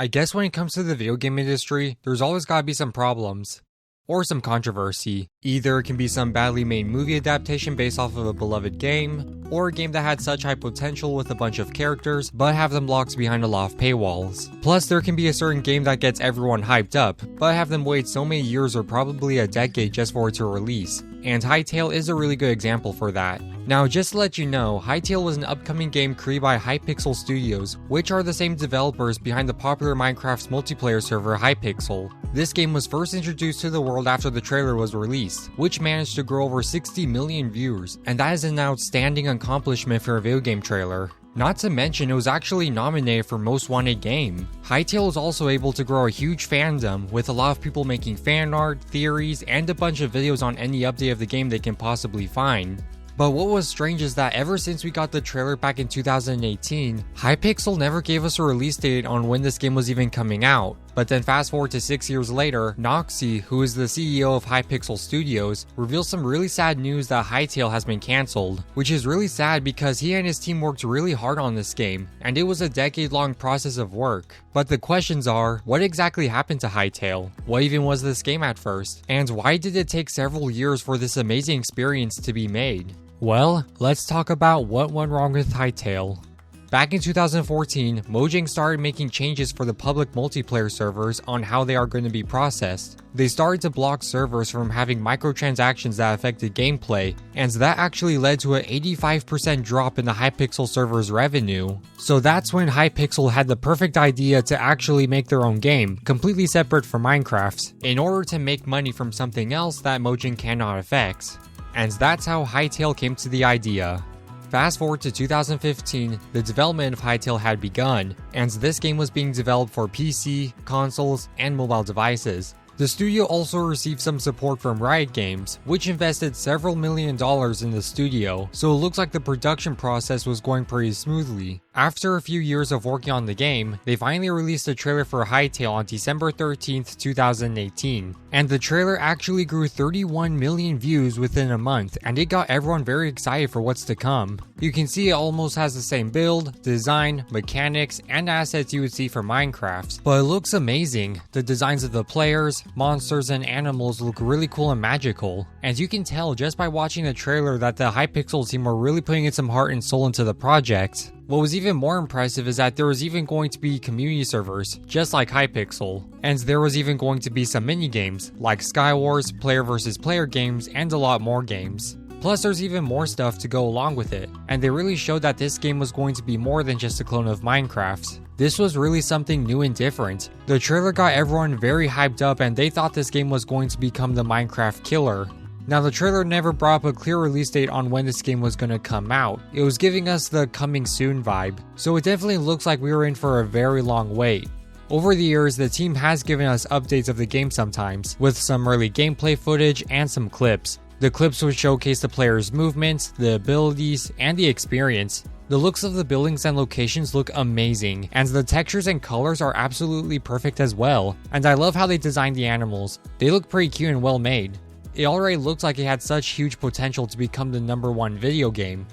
I guess when it comes to the video game industry, there's always gotta be some problems. Or some controversy. Either it can be some badly made movie adaptation based off of a beloved game, or a game that had such high potential with a bunch of characters, but have them locked behind a lot of paywalls. Plus, there can be a certain game that gets everyone hyped up, but have them wait so many years or probably a decade just for it to release. And Hytale is a really good example for that. Now, just to let you know, Hytale was an upcoming game created by Hypixel Studios, which are the same developers behind the popular Minecraft's multiplayer server Hypixel. This game was first introduced to the world after the trailer was released, which managed to grow over 60 million views, and that is an outstanding accomplishment for a video game trailer. Not to mention, it was actually nominated for Most Wanted Game. Hytale is also able to grow a huge fandom, with a lot of people making fan art, theories, and a bunch of videos on any update of the game they can possibly find. But what was strange is that ever since we got the trailer back in 2018, Hypixel never gave us a release date on when this game was even coming out. But then fast forward to 6 years later, Noxy, who is the CEO of Hypixel Studios, reveals some really sad news that Hytale has been cancelled. Which is really sad because he and his team worked really hard on this game, and it was a decade-long process of work. But the questions are, what exactly happened to Hytale? What even was this game at first? And why did it take several years for this amazing experience to be made? Well, let's talk about what went wrong with Hytale. Back in 2014, Mojang started making changes for the public multiplayer servers on how they are going to be processed. They started to block servers from having microtransactions that affected gameplay, and that actually led to an 85% drop in the Hypixel server's revenue. So that's when Hypixel had the perfect idea to actually make their own game, completely separate from Minecraft's, in order to make money from something else that Mojang cannot affect. And that's how Hytale came to the idea. Fast forward to 2015, the development of Hytale had begun, and this game was being developed for PC, consoles, and mobile devices. The studio also received some support from Riot Games, which invested several $1 million in the studio, so it looks like the production process was going pretty smoothly. After a few years of working on the game, they finally released a trailer for Hytale on December 13th, 2018. And the trailer actually grew 31 million views within a month, and it got everyone very excited for what's to come. You can see it almost has the same build, design, mechanics, and assets you would see from Minecraft, but it looks amazing. The designs of the players, monsters, and animals look really cool and magical. And you can tell just by watching the trailer that the Hypixel team were really putting in some heart and soul into the project. What was even more impressive is that there was even going to be community servers, just like Hypixel. And there was even going to be some mini-games, like Skywars, player versus player games, and a lot more games. Plus there's even more stuff to go along with it, and they really showed that this game was going to be more than just a clone of Minecraft. This was really something new and different. The trailer got everyone very hyped up and they thought this game was going to become the Minecraft killer. Now the trailer never brought up a clear release date on when this game was going to come out. It was giving us the coming soon vibe, so it definitely looks like we were in for a very long wait. Over the years, the team has given us updates of the game sometimes, with some early gameplay footage and some clips. The clips would showcase the player's movements, the abilities, and the experience. The looks of the buildings and locations look amazing, and the textures and colors are absolutely perfect as well. And I love how they designed the animals. They look pretty cute and well made. It already looked like it had such huge potential to become the #1 video game.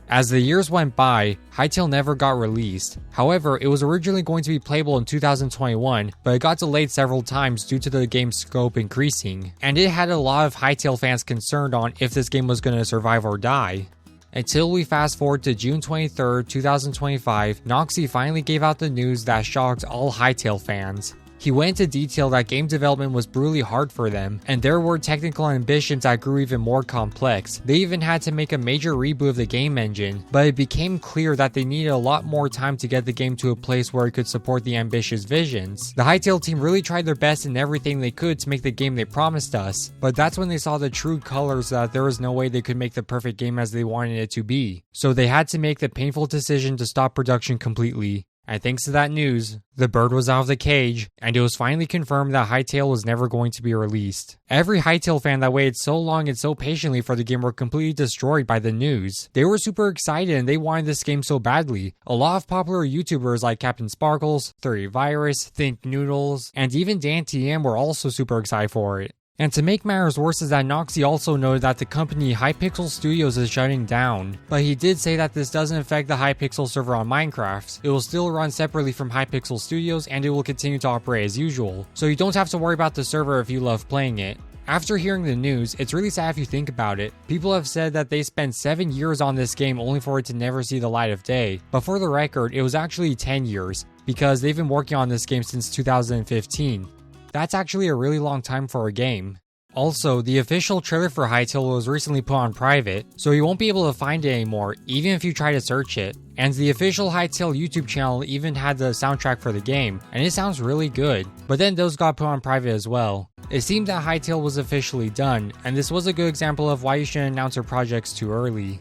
As the years went by, Hytale never got released. However, it was originally going to be playable in 2021, but it got delayed several times due to the game's scope increasing. And it had a lot of Hytale fans concerned on if this game was going to survive or die. Until we fast forward to June 23rd, 2025, Noxy finally gave out the news that shocked all Hytale fans. He went into detail that game development was brutally hard for them, and there were technical ambitions that grew even more complex. They even had to make a major reboot of the game engine, but it became clear that they needed a lot more time to get the game to a place where it could support the ambitious visions. The Hytale team really tried their best in everything they could to make the game they promised us, but that's when they saw the true colors that there was no way they could make the perfect game as they wanted it to be. So they had to make the painful decision to stop production completely. And thanks to that news, the bird was out of the cage, and it was finally confirmed that Hytale was never going to be released. Every Hytale fan that waited so long and so patiently for the game were completely destroyed by the news. They were super excited and they wanted this game so badly. A lot of popular YouTubers like Captain Sparkles, 30 Virus, Think Noodles, and even Dan TM were also super excited for it. And to make matters worse is that Noxy also noted that the company Hypixel Studios is shutting down, but he did say that this doesn't affect the Hypixel server on Minecraft. It will still run separately from Hypixel Studios and it will continue to operate as usual, so you don't have to worry about the server if you love playing it. After hearing the news, it's really sad if you think about it. People have said that they spent 7 years on this game only for it to never see the light of day, but for the record, it was actually 10 years, because they've been working on this game since 2015. That's actually a really long time for a game. Also, the official trailer for Hytale was recently put on private, so you won't be able to find it anymore, even if you try to search it. And the official Hytale YouTube channel even had the soundtrack for the game, and it sounds really good. But then those got put on private as well. It seemed that Hytale was officially done, and this was a good example of why you shouldn't announce your projects too early.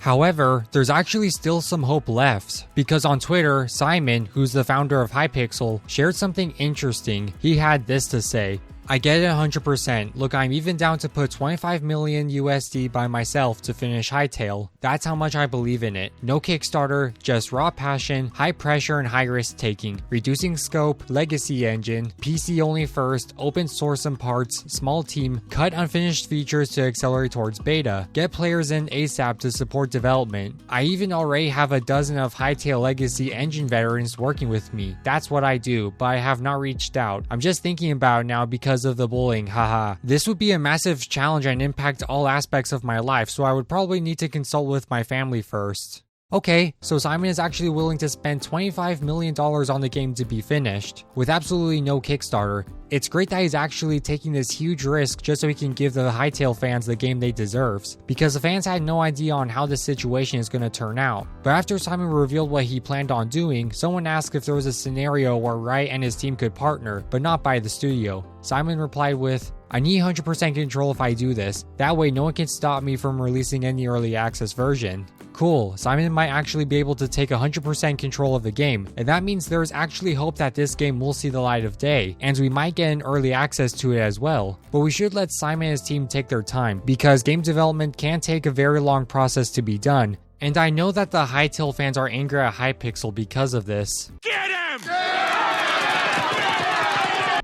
However, there's actually still some hope left, because on Twitter, Simon, who's the founder of Hypixel, shared something interesting. He had this to say: "I get it 100%. Look, I'm even down to put 25 million USD by myself to finish Hytale. That's how much I believe in it. No Kickstarter, just raw passion, high pressure and high risk taking. Reducing scope, legacy engine, PC only first, open source some parts, small team, cut unfinished features to accelerate towards beta. Get players in ASAP to support development. I even already have a dozen of Hytale legacy engine veterans working with me. That's what I do, but I have not reached out. I'm just thinking about it now because of the bullying, haha. This would be a massive challenge and impact all aspects of my life, so I would probably need to consult with my family first." Okay, so Simon is actually willing to spend $25 million on the game to be finished, with absolutely no Kickstarter. It's great that he's actually taking this huge risk just so he can give the Hytale fans the game they deserve, because the fans had no idea on how this situation is going to turn out. But after Simon revealed what he planned on doing, someone asked if there was a scenario where Wright and his team could partner, but not buy the studio. Simon replied with, "I need 100% control if I do this. That way no one can stop me from releasing any early access version." Cool, Simon might actually be able to take 100% control of the game, and that means there is actually hope that this game will see the light of day, and we might get an early access to it as well. But we should let Simon and his team take their time, because game development can take a very long process to be done, and I know that the Hytale fans are angry at Hypixel because of this. Get him!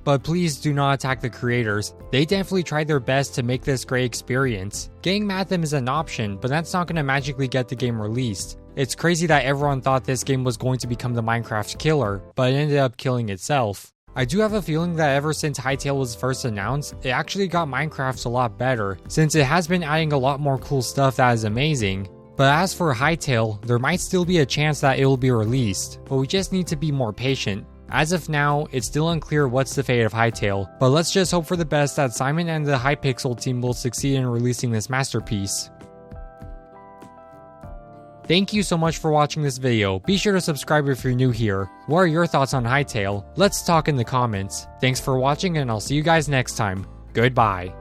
But please do not attack the creators. They definitely tried their best to make this great experience. Getting mad at them is an option, but that's not going to magically get the game released. It's crazy that everyone thought this game was going to become the Minecraft killer, but it ended up killing itself. I do have a feeling that ever since Hytale was first announced, it actually got Minecraft a lot better, since it has been adding a lot more cool stuff that is amazing. But as for Hytale, there might still be a chance that it will be released, but we just need to be more patient. As of now, it's still unclear what's the fate of Hytale, but let's just hope for the best that Simon and the Hypixel team will succeed in releasing this masterpiece. Thank you so much for watching this video. Be sure to subscribe if you're new here. What are your thoughts on Hytale? Let's talk in the comments. Thanks for watching and I'll see you guys next time. Goodbye.